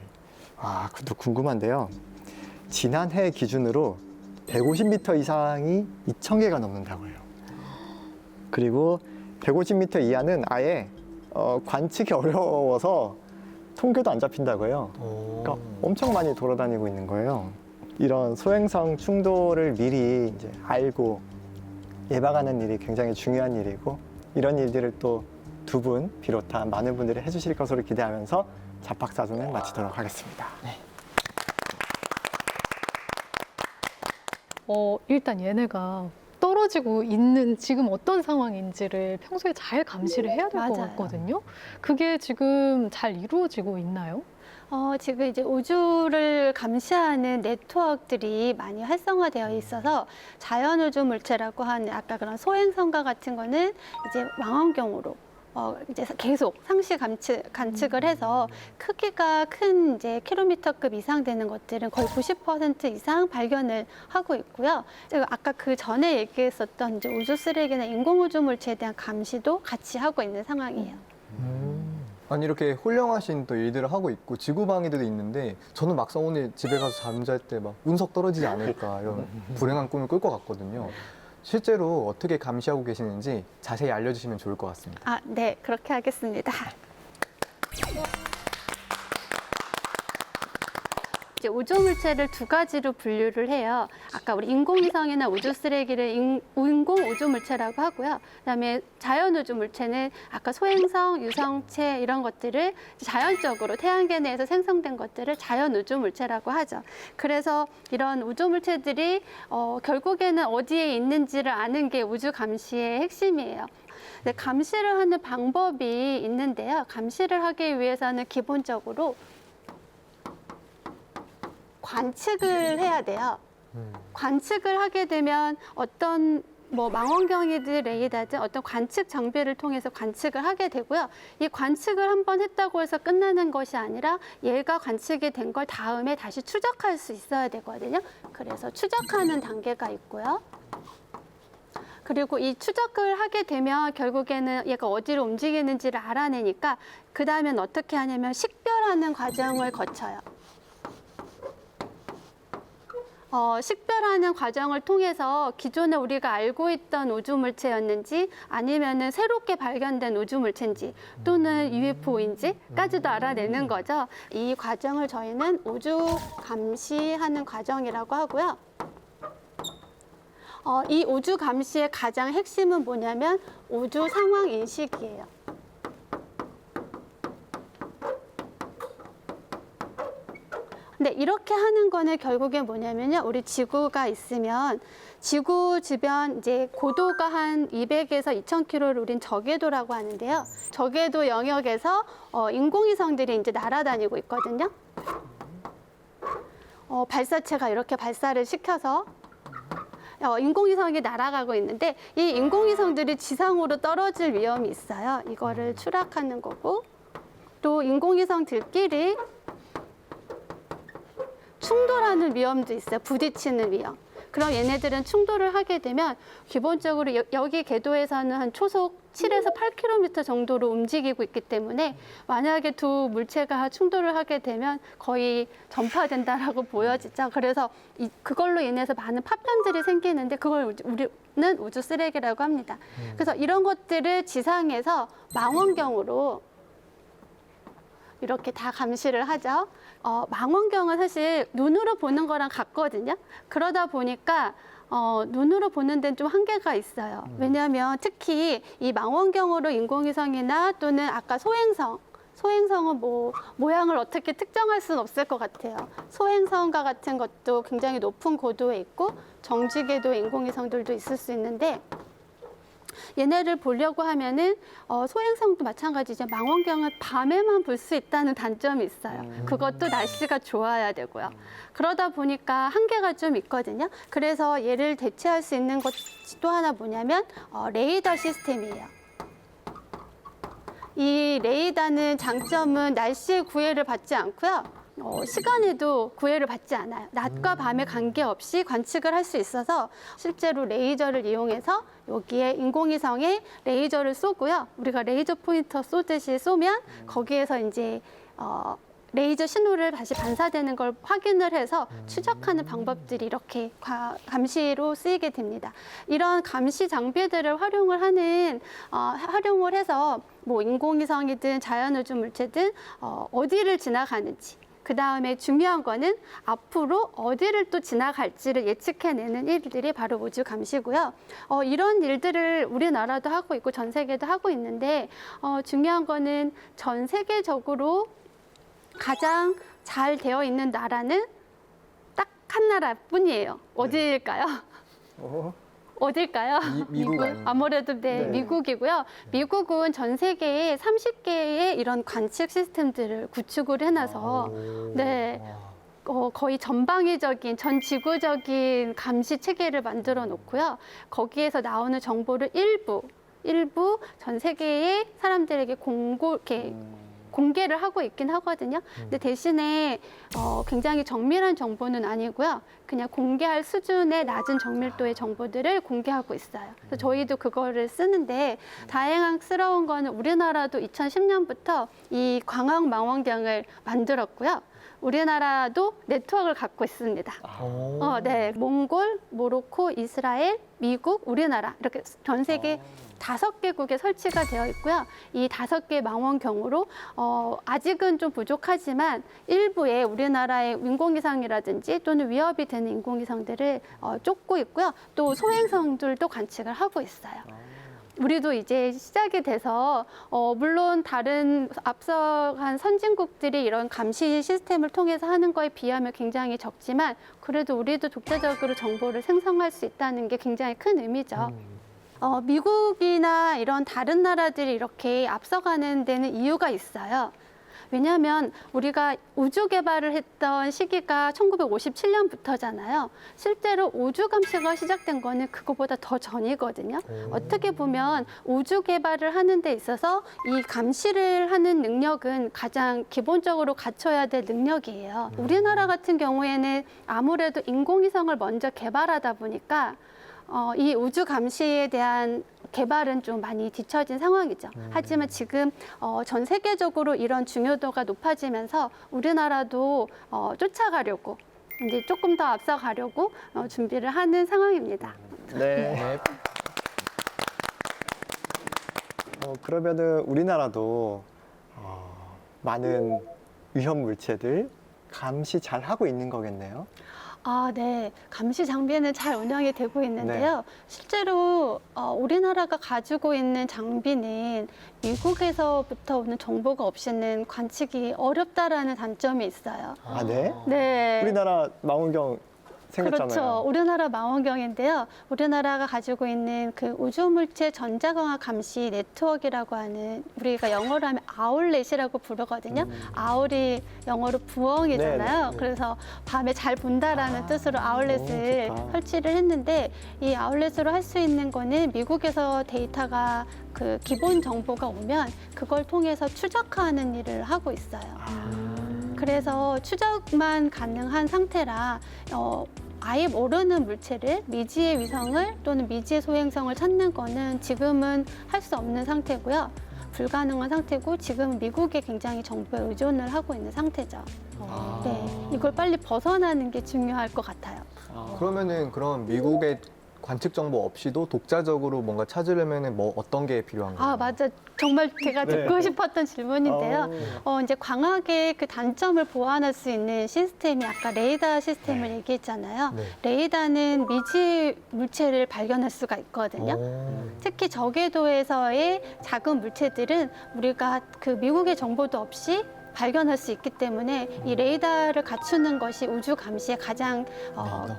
그것도 궁금한데요. 지난해 기준으로 150m 이상이 2,000개가 넘는다고 해요. 그리고 150m 이하는 아예 관측이 어려워서 통계도 안 잡힌다고 해요. 그러니까 엄청 많이 돌아다니고 있는 거예요. 이런 소행성 충돌을 미리 이제 알고 예방하는 일이 굉장히 중요한 일이고 이런 일들을 또 두 분 비롯한 많은 분들이 해주실 것으로 기대하면서 잡학사전을 마치도록 하겠습니다. 일단 얘네가 떨어지고 있는 지금 어떤 상황인지를 평소에 잘 감시를 해야 될 것 맞아요. 같거든요. 그게 지금 잘 이루어지고 있나요? 지금 이제 우주를 감시하는 네트워크들이 많이 활성화되어 있어서 자연우주 물체라고 하는 아까 그런 소행성과 같은 거는 이제 망원경으로 이제 계속 상시 관측을 해서 크기가 큰 이제 킬로미터급 이상 되는 것들은 거의 90% 이상 발견을 하고 있고요. 제가 아까 그 전에 얘기했었던 이제 우주 쓰레기나 인공 우주 물체에 대한 감시도 같이 하고 있는 상황이에요. 아니 이렇게 훌륭하신 또 일들을 하고 있고 지구 방위들도 있는데 저는 막상 오늘 집에 가서 잠잘 때 막 운석 떨어지지 않을까 이런 불행한 꿈을 꿀 것 같거든요. 실제로 어떻게 감시하고 계시는지 자세히 알려주시면 좋을 것 같습니다. 아, 네, 그렇게 하겠습니다. 이제 우주 물체를 두 가지로 분류를 해요. 아까 우리 인공위성이나 우주 쓰레기를 인공 우주 물체라고 하고요. 그다음에 자연 우주 물체는 아까 소행성, 유성체 이런 것들을 자연적으로 태양계 내에서 생성된 것들을 자연 우주 물체라고 하죠. 그래서 이런 우주 물체들이 결국에는 어디에 있는지를 아는 게 우주 감시의 핵심이에요. 감시를 하는 방법이 있는데요. 감시를 하기 위해서는 기본적으로 관측을 해야 돼요. 관측을 하게 되면 어떤 뭐 망원경이든 레이더든 어떤 관측 장비를 통해서 관측을 하게 되고요. 이 관측을 한번 했다고 해서 끝나는 것이 아니라 얘가 관측이 된 걸 다음에 다시 추적할 수 있어야 되거든요. 그래서 추적하는 단계가 있고요. 그리고 이 추적을 하게 되면 결국에는 얘가 어디로 움직이는지를 알아내니까 그 다음엔 어떻게 하냐면 식별하는 과정을 거쳐요. 식별하는 과정을 통해서 기존에 우리가 알고 있던 우주 물체였는지 아니면은 새롭게 발견된 우주 물체인지 또는 UFO인지까지도 알아내는 거죠. 이 과정을 저희는 우주 감시하는 과정이라고 하고요. 이 우주 감시의 가장 핵심은 뭐냐면 우주 상황 인식이에요. 근데 이렇게 하는 거는 결국에 뭐냐면요. 우리 지구가 있으면 지구 주변 이제 고도가 한 200에서 2000km를 우린 저궤도라고 하는데요. 저궤도 영역에서 인공위성들이 이제 날아다니고 있거든요. 발사체가 이렇게 발사를 시켜서 인공위성이 날아가고 있는데 이 인공위성들이 지상으로 떨어질 위험이 있어요. 이거를 추락하는 거고 또 인공위성들끼리 충돌하는 위험도 있어요. 부딪히는 위험. 그럼 얘네들은 충돌을 하게 되면 기본적으로 여기 궤도에서는 한 초속 7에서 8km 정도로 움직이고 있기 때문에 만약에 두 물체가 충돌을 하게 되면 거의 전파된다라고 보여지죠. 그래서 그걸로 인해서 많은 파편들이 생기는데 그걸 우리는 우주 쓰레기라고 합니다. 그래서 이런 것들을 지상에서 망원경으로 이렇게 다 감시를 하죠. 망원경은 사실 눈으로 보는 거랑 같거든요. 그러다 보니까 눈으로 보는 데는 좀 한계가 있어요. 왜냐하면 특히 이 망원경으로 인공위성이나 또는 아까 소행성은 뭐 모양을 어떻게 특정할 수는 없을 것 같아요. 소행성과 같은 것도 굉장히 높은 고도에 있고 정지궤도의 인공위성들도 있을 수 있는데 얘네를 보려고 하면은 소행성도 마찬가지죠. 망원경은 밤에만 볼 수 있다는 단점이 있어요. 그것도 날씨가 좋아야 되고요. 그러다 보니까 한계가 좀 있거든요. 그래서 얘를 대체할 수 있는 것 또 하나 뭐냐면 레이더 시스템이에요. 이 레이더는 장점은 날씨의 구애를 받지 않고요. 시간에도 구애를 받지 않아요. 낮과 밤에 관계없이 관측을 할 수 있어서 실제로 레이저를 이용해서 여기에 인공위성에 레이저를 쏘고요. 우리가 레이저 포인터 쏘듯이 쏘면 거기에서 이제 레이저 신호를 다시 반사되는 걸 확인을 해서 추적하는 방법들이 이렇게 감시로 쓰이게 됩니다. 이런 감시 장비들을 활용을 해서 뭐 인공위성이든 자연우주 물체든 어디를 지나가는지 그 다음에 중요한 거는 앞으로 어디를 또 지나갈지를 예측해내는 일들이 바로 우주 감시고요. 이런 일들을 우리나라도 하고 있고 전 세계도 하고 있는데 중요한 거는 전 세계적으로 가장 잘 되어 있는 나라는 딱 한 나라뿐이에요. 어디일까요? 어딜까요? 미국 아닌가요? 아무래도 네, 미국이고요. 미국은 전 세계에 30개의 이런 관측 시스템들을 구축을 해놔서 네, 거의 전방위적인, 전 지구적인 감시 체계를 만들어 놓고요. 거기에서 나오는 정보를 일부 일부 전 세계의 사람들에게 공개를 하고 있긴 하거든요. 근데 대신에 굉장히 정밀한 정보는 아니고요. 그냥 공개할 수준의 낮은 정밀도의 정보들을 공개하고 있어요. 그래서 저희도 그거를 쓰는데 다행스러운 거는 우리나라도 2010년부터 이 광학망원경을 만들었고요. 우리나라도 네트워크를 갖고 있습니다. 네, 몽골, 모로코, 이스라엘, 미국, 우리나라 이렇게 전 세계 5개국에 설치가 되어 있고요. 이 5개 망원경으로 아직은 좀 부족하지만 일부의 우리나라의 인공위성이라든지 또는 위협이 되는 인공위성들을 쫓고 있고요. 또 소행성들도 관측을 하고 있어요. 우리도 이제 시작이 돼서 물론 다른 앞서간 선진국들이 이런 감시 시스템을 통해서 하는 거에 비하면 굉장히 적지만 그래도 우리도 독자적으로 정보를 생성할 수 있다는 게 굉장히 큰 의미죠. 미국이나 이런 다른 나라들이 이렇게 앞서가는 데는 이유가 있어요. 왜냐하면 우리가 우주 개발을 했던 시기가 1957년부터잖아요. 실제로 우주 감시가 시작된 거는 그거보다 더 전이거든요. 어떻게 보면 우주 개발을 하는 데 있어서 이 감시를 하는 능력은 가장 기본적으로 갖춰야 될 능력이에요. 우리나라 같은 경우에는 아무래도 인공위성을 먼저 개발하다 보니까 이 우주 감시에 대한 개발은 좀 많이 뒤처진 상황이죠. 하지만 지금 전 세계적으로 이런 중요도가 높아지면서 우리나라도 쫓아가려고 이제 조금 더 앞서가려고 준비를 하는 상황입니다. 네. 그러면은 우리나라도 많은 위험 물체들 감시 잘 하고 있는 거겠네요. 네. 감시 장비는 잘 운영이 되고 있는데요. 실제로 우리나라가 가지고 있는 장비는 미국에서부터 오는 정보가 없이는 관측이 어렵다라는 단점이 있어요. 아, 네? 네. 우리나라 망원경 생겼잖아요. 그렇죠. 우리나라 망원경인데요. 우리나라가 가지고 있는 그 우주물체 전자광학 감시 네트워크라고 하는 우리가 영어로 하면 아울렛이라고 부르거든요. 아울이 영어로 부엉이잖아요. 네네. 그래서 밤에 잘 본다라는 뜻으로 아울렛을 너무 좋다. 설치를 했는데 이 아울렛으로 할 수 있는 거는 미국에서 데이터가 그 기본 정보가 오면 그걸 통해서 추적하는 일을 하고 있어요. 그래서 추적만 가능한 상태라 아예 모르는 물체를 미지의 위성을 또는 미지의 소행성을 찾는 거는 지금은 할 수 없는 상태고요. 불가능한 상태고 지금 미국에 굉장히 정보에 의존을 하고 있는 상태죠. 네, 이걸 빨리 벗어나는 게 중요할 것 같아요. 그러면은 그럼 미국의 관측 정보 없이도 독자적으로 뭔가 찾으려면은 뭐 어떤 게 필요한가요? 맞아. 정말 제가 네. 듣고 싶었던 질문인데요. 이제 광학의 그 단점을 보완할 수 있는 시스템이 아까 레이더 시스템을 얘기했잖아요. 네. 레이더는 미지 물체를 발견할 수가 있거든요. 특히 저궤도에서의 작은 물체들은 우리가 그 미국의 정보도 없이 발견할 수 있기 때문에 이 레이더를 갖추는 것이 우주 감시의 가장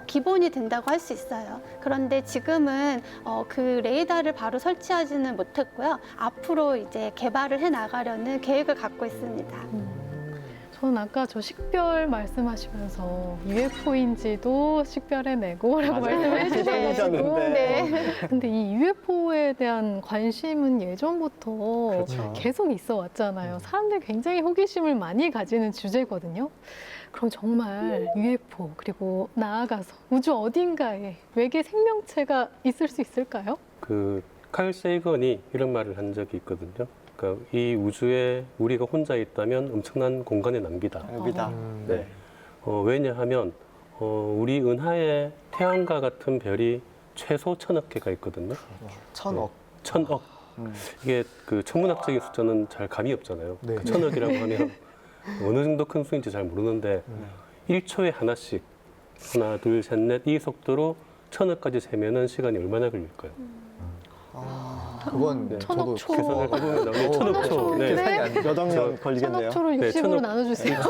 기본이 된다고 할 수 있어요. 그런데 지금은 그 레이더를 바로 설치하지는 못했고요. 앞으로 이제 개발을 해 나가려는 계획을 갖고 있습니다. 저는 아까 저 식별 말씀하시면서 UFO인지도 식별해내고라고 맞아요. 말씀해 주셔가지고 세상이셨는데. 네. 근데 이 UFO에 대한 관심은 예전부터 그렇죠. 계속 있어 왔잖아요. 사람들이 굉장히 호기심을 많이 가지는 주제거든요. 그럼 정말 UFO 그리고 나아가서 우주 어딘가에 외계 생명체가 있을 수 있을까요? 그 칼 세이건이 이런 말을 한 적이 있거든요. 그러니까 이 우주에 우리가 혼자 있다면 엄청난 공간의 낭비다. 여기다. 네. 왜냐하면 우리 은하에 태양과 같은 별이 최소 1000억 개가 있거든요. 1000억. 1000억. 이게 그 천문학적인 숫자는 잘 감이 없잖아요. 네. 그 1000억이라고 하면 어느 정도 큰 수인지 잘 모르는데 1초에 하나씩 하나, 둘, 셋, 넷 이 속도로 1000억까지 세면은 시간이 얼마나 걸릴까요? 그건 네. 저도 1000억 초. 계산을 해보면 나오는 1000억 초. 네. 계산이 안 돼. 몇 억년 걸리겠네요. 천억초로 네, 60으로 천억. 나눠주세요.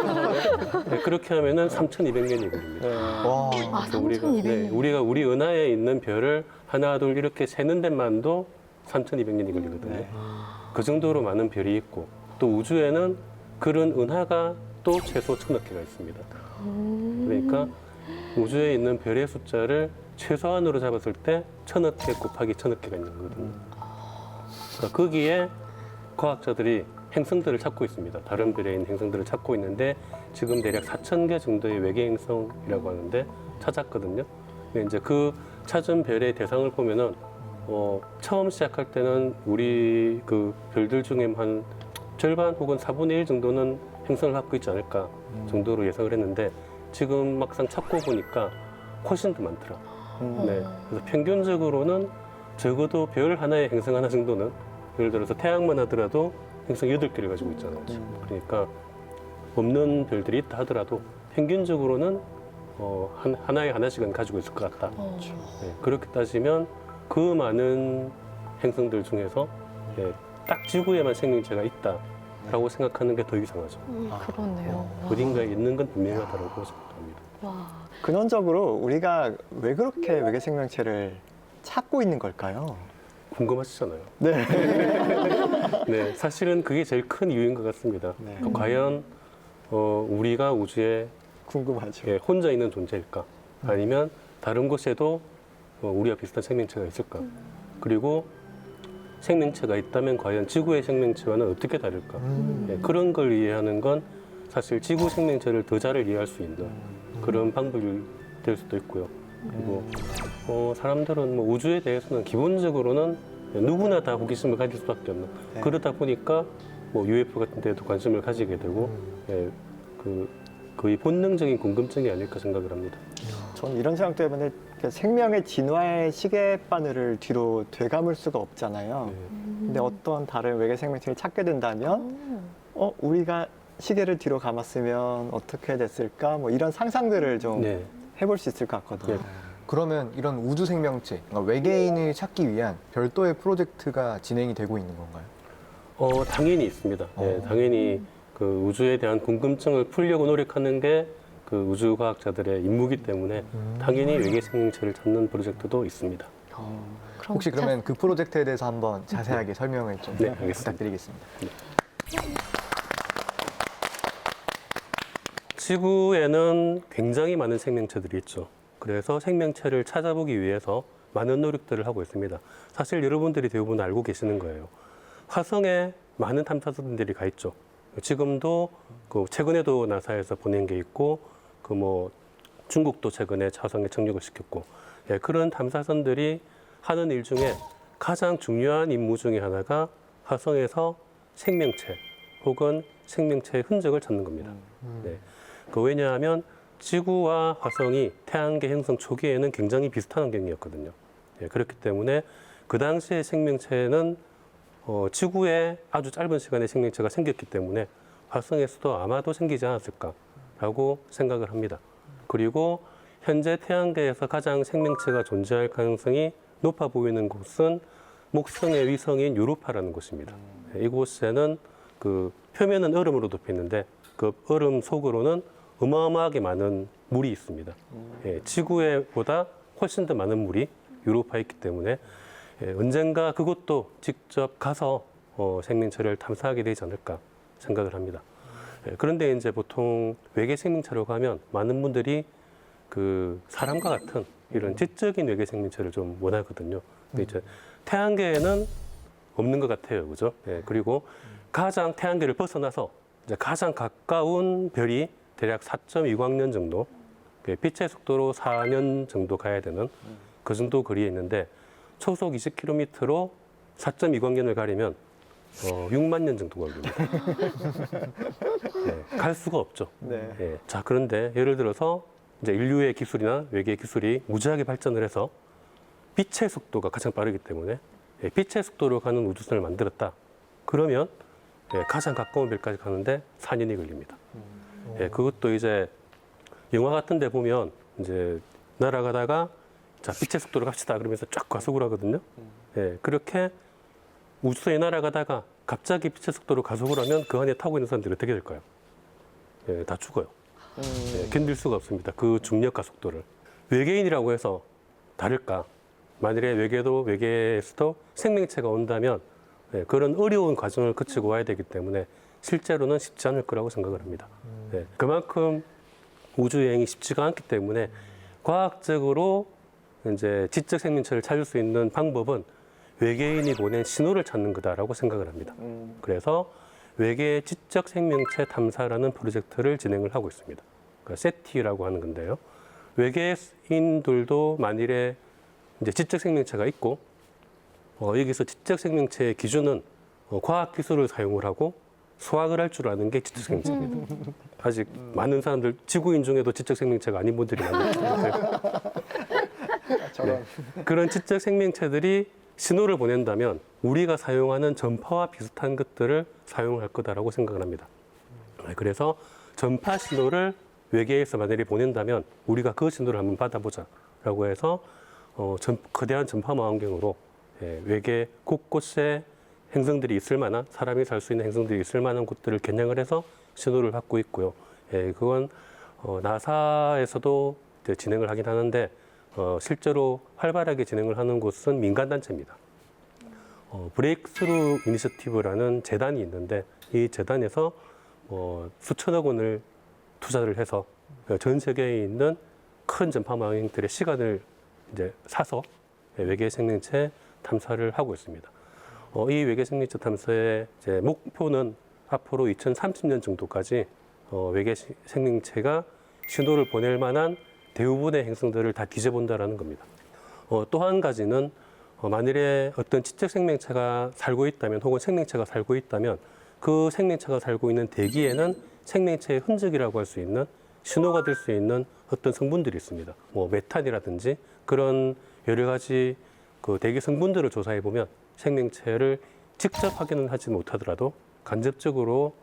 네, 그렇게 하면은 3,200년이 걸립니다. 와. 우리가 우리 은하에 있는 별을 하나, 둘 이렇게 세는 데만도 3,200년이 걸리거든요. 네. 그 정도로 많은 별이 있고 또 우주에는 그런 은하가 또 최소 1000억 개가 있습니다. 그러니까 우주에 있는 별의 숫자를 최소한으로 잡았을 때 1000억 개 곱하기 1000억 개가 있는 거거든요. 그러니까 거기에 과학자들이 행성들을 찾고 있습니다. 다른 별에 있는 행성들을 찾고 있는데 지금 대략 4,000개 정도의 외계 행성이라고 하는데 찾았거든요. 근데 이제 그 찾은 별의 대상을 보면은 처음 시작할 때는 우리 그 별들 중에 한 절반 혹은 4분의 1 정도는 행성을 갖고 있지 않을까 정도로 예상을 했는데 지금 막상 찾고 보니까 훨씬 더 많더라. 네. 그래서 평균적으로는 적어도 별 하나에 행성 하나 정도는 예를 들어서 태양만 하더라도 행성 8개를 가지고 있잖아요. 그러니까 없는 별들이 있다 하더라도 평균적으로는 하나에 하나씩은 가지고 있을 것 같다. 네. 그렇게 따지면 그 많은 행성들 중에서 딱 지구에만 생명체가 있다라고 생각하는 게 더 이상하죠. 그렇네요. 어딘가에 있는 건 분명하다고 생각합니다. 와. 근원적으로 우리가 왜 그렇게 외계 생명체를 찾고 있는 걸까요? 궁금하시잖아요. 네. 네, 사실은 그게 제일 큰 이유인 것 같습니다. 네. 과연 우리가 우주에 궁금하죠. 혼자 있는 존재일까? 아니면 다른 곳에도 우리와 비슷한 생명체가 있을까? 그리고 생명체가 있다면 과연 지구의 생명체와는 어떻게 다를까? 그런 걸 이해하는 건 사실 지구 생명체를 더 잘 이해할 수 있는 그런 방법이 될 수도 있고요. 그리고 사람들은 뭐 우주에 대해서는 기본적으로는 누구나 다 호기심을 가질 수밖에 없는 네. 그러다 보니까 뭐 UFO 같은 데도 관심을 가지게 되고 거의 본능적인 궁금증이 아닐까 생각을 합니다. 저는 이런 생각도 해봤는데 생명의 진화의 시계바늘을 뒤로 되감을 수가 없잖아요. 근데 어떤 다른 외계 생명체를 찾게 된다면 우리가 시계를 뒤로 감았으면 어떻게 됐을까? 뭐 이런 상상들을 좀 네. 해볼 수 있을 것 같거든요. 네. 그러면 이런 우주 생명체, 그러니까 외계인을 찾기 위한 별도의 프로젝트가 진행이 되고 있는 건가요? 당연히 있습니다. 네, 당연히 그 우주에 대한 궁금증을 풀려고 노력하는 게 그 우주 과학자들의 임무이기 때문에 당연히 외계 생명체를 찾는 프로젝트도 있습니다. 혹시 그러면 그 프로젝트에 대해서 한번 자세하게 설명을 좀 네, 알겠습니다. 부탁드리겠습니다. 지구에는 굉장히 많은 생명체들이 있죠. 그래서 생명체를 찾아보기 위해서 많은 노력들을 하고 있습니다. 사실 여러분들이 대부분 알고 계시는 거예요. 화성에 많은 탐사선들이 가 있죠. 지금도 최근에도 나사에서 보낸 게 있고 중국도 최근에 화성에 착륙을 시켰고 그런 탐사선들이 하는 일 중에 가장 중요한 임무 중에 하나가 화성에서 생명체 혹은 생명체의 흔적을 찾는 겁니다. 네. 왜냐하면 지구와 화성이 태양계 형성 초기에는 굉장히 비슷한 환경이었거든요. 그렇기 때문에 그 당시의 생명체는 지구에 아주 짧은 시간에 생명체가 생겼기 때문에 화성에서도 아마도 생기지 않았을까라고 생각을 합니다. 그리고 현재 태양계에서 가장 생명체가 존재할 가능성이 높아 보이는 곳은 목성의 위성인 유로파라는 곳입니다. 이곳에는 그 표면은 얼음으로 덮여 있는데 그 얼음 속으로는 어마어마하게 많은 물이 있습니다. 지구에보다 훨씬 더 많은 물이 유로파에 있기 때문에 언젠가 그곳도 직접 가서 생명체를 탐사하게 되지 않을까 생각을 합니다. 그런데 이제 보통 외계 생명체라고 하면 많은 분들이 그 사람과 같은 이런 지적인 외계 생명체를 좀 원하거든요. 근데 이제 태양계에는 없는 것 같아요, 그죠? 그리고 가장 태양계를 벗어나서 이제 가장 가까운 별이 대략 4.2광년 정도, 빛의 속도로 4년 정도 가야 되는 그 정도 거리에 있는데 초속 20km로 4.2광년을 가려면 6만 년 정도 걸립니다. 갈 수가 없죠. 네. 자, 그런데 예를 들어서 이제 인류의 기술이나 외계 기술이 무지하게 발전을 해서 빛의 속도가 가장 빠르기 때문에 빛의 속도로 가는 우주선을 만들었다. 그러면 가장 가까운 별까지 가는데 4년이 걸립니다. 그것도 이제 영화 같은 데 보면 이제 날아가다가 자, 빛의 속도로 갑시다. 그러면서 쫙 가속을 하거든요. 그렇게 우주선이 날아가다가 갑자기 빛의 속도로 가속을 하면 그 안에 타고 있는 사람들이 어떻게 될까요? 다 죽어요. 견딜 수가 없습니다. 그 중력 가속도를. 외계인이라고 해서 다를까? 만일에 외계에서도 생명체가 온다면 그런 어려운 과정을 거치고 와야 되기 때문에 실제로는 쉽지 않을 거라고 생각을 합니다. 그만큼 우주여행이 쉽지가 않기 때문에 과학적으로 이제 지적 생명체를 찾을 수 있는 방법은 외계인이 보낸 신호를 찾는 거다라고 생각을 합니다. 그래서 외계 지적 생명체 탐사라는 프로젝트를 진행을 하고 있습니다. 그러니까 세티라고 하는 건데요. 외계인들도 만일에 이제 지적 생명체가 있고 여기서 지적 생명체의 기준은 과학 기술을 사용을 하고 수학을 할 줄 아는 게 지적 생명체입니다. 아직 많은 사람들 지구인 중에도 지적 생명체가 아닌 분들이 많은데 네. 그런 지적 생명체들이 신호를 보낸다면 우리가 사용하는 전파와 비슷한 것들을 사용할 거다라고 생각을 합니다. 그래서 전파 신호를 외계에서 만약에 보낸다면 우리가 그 신호를 한번 받아보자라고 해서 거대한 전파 망원경으로 외계 곳곳에 행성들이 있을 만한 사람이 살 수 있는 행성들이 있을 만한 곳들을 겨냥을 해서 신호를 받고 있고요. 그건 나사에서도 이제 진행을 하긴 하는데 실제로 활발하게 진행을 하는 곳은 민간 단체입니다. 브레이크스루 이니셔티브라는 재단이 있는데 이 재단에서 수천억 원을 투자를 해서 전 세계에 있는 큰 전파 망원경들의 시간을 이제 사서 외계 생명체 탐사를 하고 있습니다. 이 외계 생명체 탐사의 이제 목표는 앞으로 2030년 정도까지 외계 생명체가 신호를 보낼 만한 대부분의 행성들을 다 뒤져본다라는 겁니다. 또 한 가지는 만일에 어떤 지적 생명체가 살고 있다면 혹은 생명체가 살고 있다면 그 생명체가 살고 있는 대기에는 생명체의 흔적이라고 할 수 있는 신호가 될 수 있는 어떤 성분들이 있습니다. 뭐 메탄이라든지 그런 여러 가지 그 대기 성분들을 조사해 보면 생명체를 직접 확인은 하지 못하더라도 간접적으로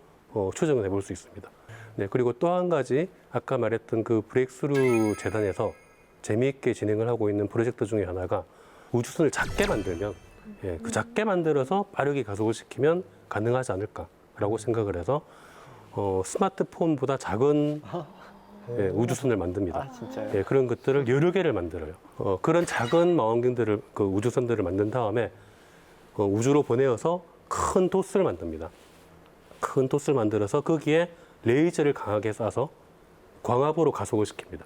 추정을 해볼 수 있습니다. 네, 그리고 또 한 가지 아까 말했던 그 브레이크스루 재단에서 재미있게 진행을 하고 있는 프로젝트 중에 하나가 우주선을 작게 만들면 그 작게 만들어서 빠르게 가속을 시키면 가능하지 않을까라고 생각을 해서 스마트폰보다 작은 우주선을 만듭니다. 아, 진짜요? 그런 것들을 여러 개를 만들어요. 그런 작은 망원경들을 그 우주선들을 만든 다음에 우주로 보내어서 큰 도스를 만듭니다. 큰 도스를 만들어서 거기에 레이저를 강하게 쏴서 광합으로 가속을 시킵니다.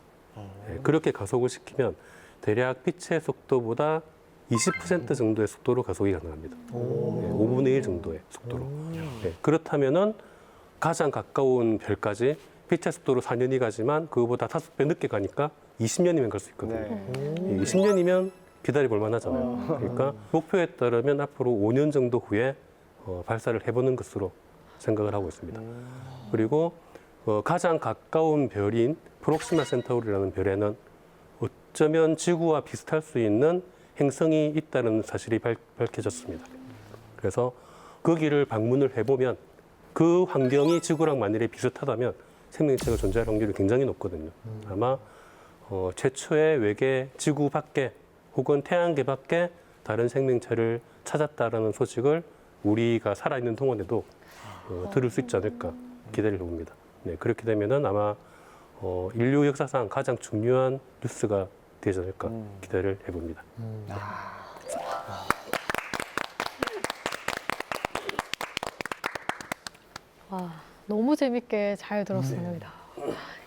그렇게 가속을 시키면 대략 빛의 속도보다 20% 정도의 속도로 가속이 가능합니다. 5분의 1 정도의 속도로. 그렇다면은 가장 가까운 별까지 빛의 속도로 4년이 가지만 그거보다 5배 늦게 가니까 20년이면 갈 수 있거든요. 네. 20년이면 기다려 볼 만하잖아요. 그러니까 목표에 따르면 앞으로 5년 정도 후에 발사를 해보는 것으로 생각을 하고 있습니다. 그리고 가장 가까운 별인 프록시마 센타우리라는 별에는 어쩌면 지구와 비슷할 수 있는 행성이 있다는 사실이 밝혀졌습니다. 그래서 거기를 방문을 해보면 그 환경이 지구랑 만일에 비슷하다면 생명체가 존재할 확률이 굉장히 높거든요. 아마 최초의 외계 지구 밖에 혹은 태양계 밖에 다른 생명체를 찾았다라는 소식을 우리가 살아있는 동안에도 들을 수 있지 않을까 기대를 해봅니다. 네, 그렇게 되면은 아마 인류 역사상 가장 중요한 뉴스가 되지 않을까 기대를 해봅니다. 와, 너무 재밌게 잘 들었습니다.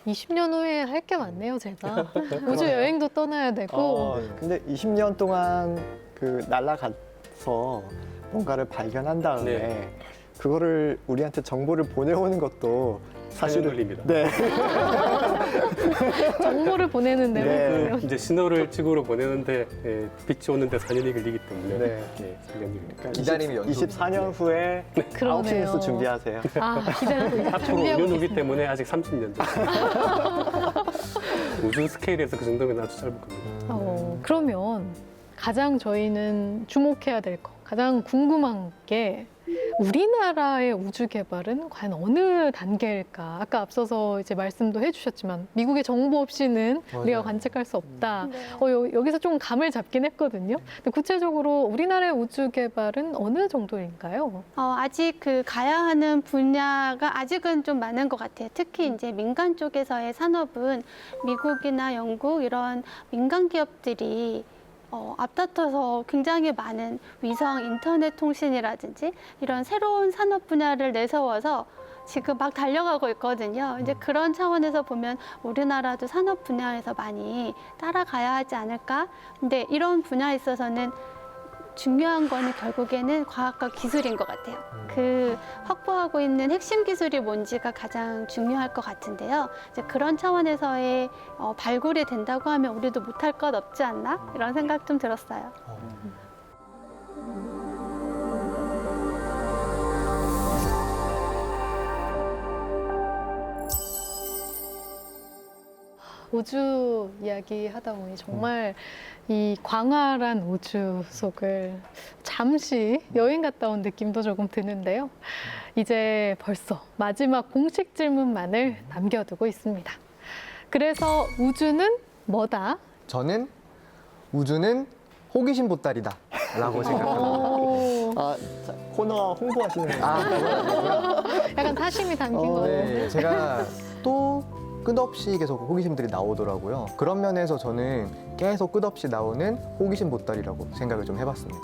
20년 후에 할 게 많네요, 제가. 우주 여행도 떠나야 되고. 근데 20년 동안 그 날아가서 뭔가를 발견한 다음에 네. 그거를 우리한테 정보를 보내오는 것도 사실은 걸립니다. 네. 정보를 보내는 데는 네. 그러면 이제 신호를 지구로 보내는데 빛이 오는데 4년이 걸리기 때문에 네. 4년이 그러니까 기다림이 연속. 24년 후에 9시 그러네요. 뉴스 준비하세요. 기다리고 있- 앞으로 준비하고 5년 후기 있습니다. 때문에 아직 30년 전. 우주 스케일에서 그 정도면 아주 짧을 겁니다. 그러면 가장 저희는 주목해야 될 거, 가장 궁금한 게 우리나라의 우주 개발은 과연 어느 단계일까? 아까 앞서서 이제 말씀도 해주셨지만 미국의 정보 없이는 우리가 관측할 수 없다. 네. 여기서 좀 감을 잡긴 했거든요. 근데 구체적으로 우리나라의 우주 개발은 어느 정도일까요? 아직 그 가야 하는 분야가 아직은 좀 많은 것 같아요. 특히 이제 민간 쪽에서의 산업은 미국이나 영국 이런 민간 기업들이 앞다퉈서 굉장히 많은 위성 인터넷 통신이라든지 이런 새로운 산업 분야를 내세워서 지금 막 달려가고 있거든요. 이제 그런 차원에서 보면 우리나라도 산업 분야에서 많이 따라가야 하지 않을까? 근데 이런 분야에 있어서는 중요한 거는 결국에는 과학과 기술인 것 같아요. 그 확보하고 있는 핵심 기술이 뭔지가 가장 중요할 것 같은데요. 이제 그런 차원에서의 발굴이 된다고 하면 우리도 못할 것 없지 않나? 이런 생각 좀 들었어요. 우주 이야기 하다 보니 정말 이 광활한 우주 속을 잠시 여행 갔다 온 느낌도 조금 드는데요. 이제 벌써 마지막 공식 질문만을 남겨두고 있습니다. 그래서 우주는 뭐다? 저는 우주는 호기심 보따리다 라고 생각합니다. 오, 아, 자, 코너 홍보하시는 거예요? 약간 사심이 담긴 거. 네, 제가 또 끝없이 계속 호기심들이 나오더라고요. 그런 면에서 저는 계속 끝없이 나오는 호기심 보따리라고 생각을 좀 해봤습니다.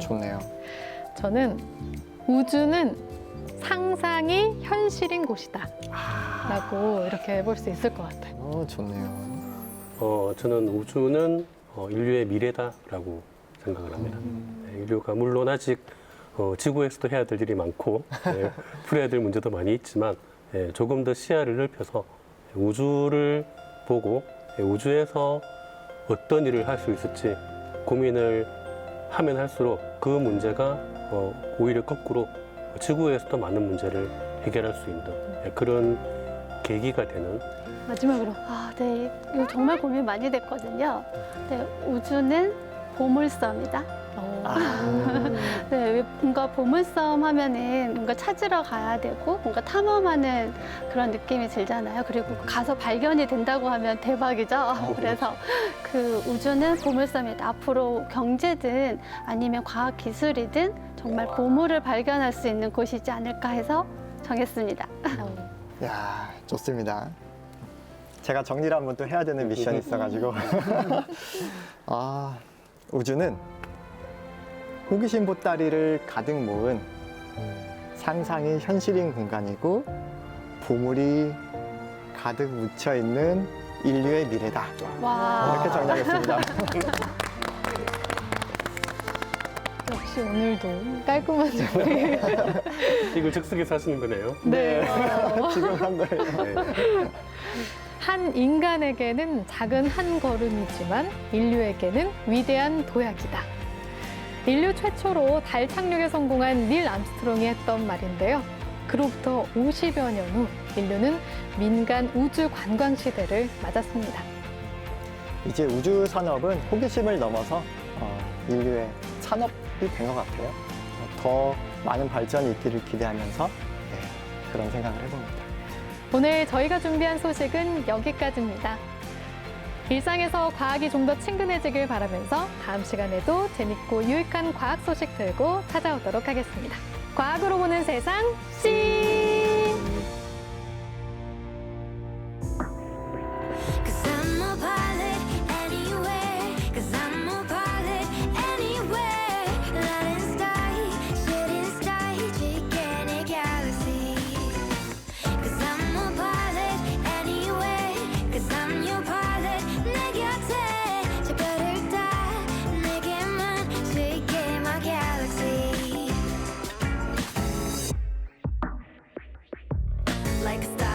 좋네요. 저는 우주는 상상이 현실인 곳이다. 라고 이렇게 볼 수 있을 것 같아요. 좋네요. 저는 우주는 인류의 미래다라고 생각을 합니다. 인류가 물론 아직 지구에서도 해야 될 일이 많고 풀어야 될 문제도 많이 있지만 조금 더 시야를 넓혀서 우주를 보고 우주에서 어떤 일을 할 수 있을지 고민을 하면 할수록 그 문제가 오히려 거꾸로 지구에서도 많은 문제를 해결할 수 있는 그런 계기가 되는 마지막으로. 네. 이거 정말 고민 많이 됐거든요. 네, 우주는 보물섬이다. 네, 왜 뭔가 보물섬 하면은 뭔가 찾으러 가야 되고 뭔가 탐험하는 그런 느낌이 들잖아요. 그리고 가서 발견이 된다고 하면 대박이죠. 그래서 그 우주는 보물섬이다. 앞으로 경제든 아니면 과학 기술이든 정말 보물을 발견할 수 있는 곳이지 않을까 해서 정했습니다. 야, 좋습니다. 제가 정리를 한번 또 해야 되는 미션이 있어가지고. 우주는 호기심 보따리를 가득 모은 상상이 현실인 공간이고 보물이 가득 묻혀 있는 인류의 미래다. 와. 이렇게 정리하겠습니다. 역시 오늘도 깔끔한 정리. 이걸 즉석에서 하시는 거네요. 네. 지금 한 거예요. 네. 한 인간에게는 작은 한 걸음이지만 인류에게는 위대한 도약이다. 인류 최초로 달 착륙에 성공한 닐 암스트롱이 했던 말인데요. 그로부터 50여 년 후 인류는 민간 우주 관광 시대를 맞았습니다. 이제 우주 산업은 호기심을 넘어서 인류의 산업이 된 것 같아요. 더 많은 발전이 있기를 기대하면서 그런 생각을 해봅니다. 오늘 저희가 준비한 소식은 여기까지입니다. 일상에서 과학이 좀 더 친근해지길 바라면서 다음 시간에도 재밌고 유익한 과학 소식 들고 찾아오도록 하겠습니다. 과학으로 보는 세상, 씨! like a star.